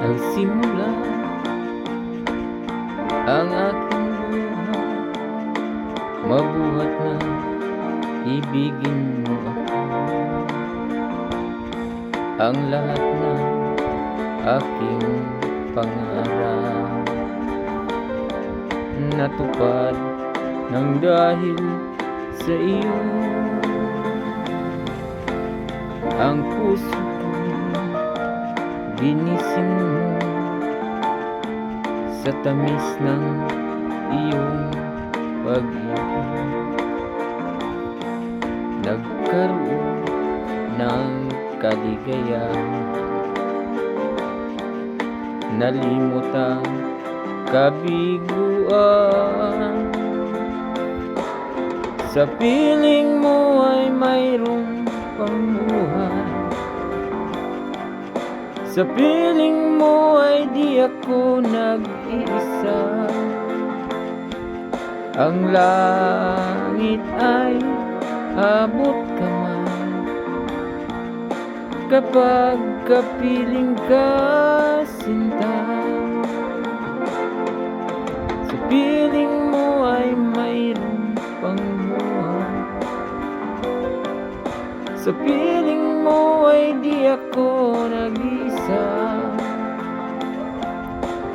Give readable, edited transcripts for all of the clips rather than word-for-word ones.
Nagsimula ang aking buhay, mabuhat na ibigin mo ako. Ang lahat ng aking pangarap natupad nang dahil sa iyo. Ang puso ko ginising mo sa tamis ng iyong pag-ibig. Nagkaroon ng kaligayahan, nalimot ang kabiguan. Sa piling mo ay mayroong pangbuhay, sa piling mo ay di ako nag-iisa. Ang langit ay abot kamay kapag kapiling ka, sinta. Sa piling mo ay mayroong pangbuhay, sa piling mo ay di ako nag-isa.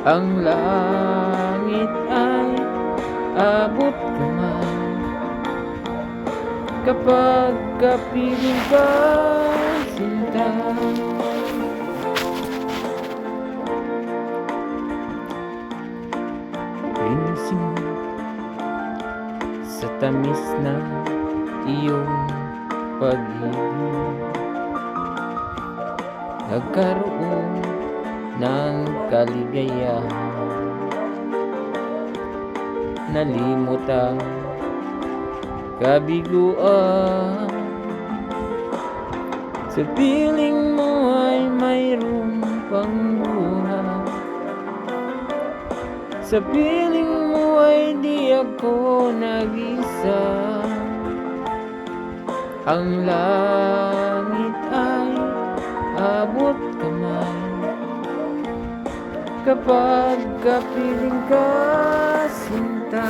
Ang langit ay abot kamay kapag kapiling ka, sinta. Ginising sa tamis na iyong pag-ibig. Nagkaroon ng kaligayahan, nalimot ang kabiguan. Sa piling mo ay mayroong pangbuhay, sa piling mo ay di ako nag-isa. Ang langit ay abot kamay kapag kapiling ka, sinta.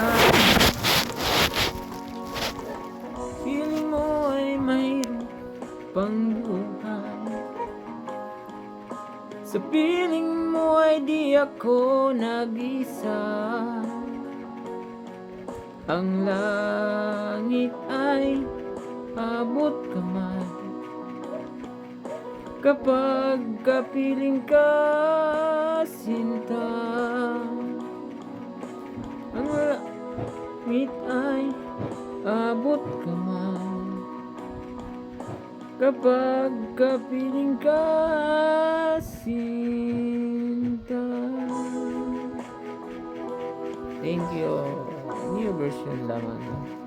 Piling mo ay mayroong pangbuhay, sa piling mo ay di ako nag-isa. Ang langit ay abot kamay kapag kapiling ka, sinta. Ang langit ay abot kamay kapag kapiling ka, sinta. Thank you. New version lamang.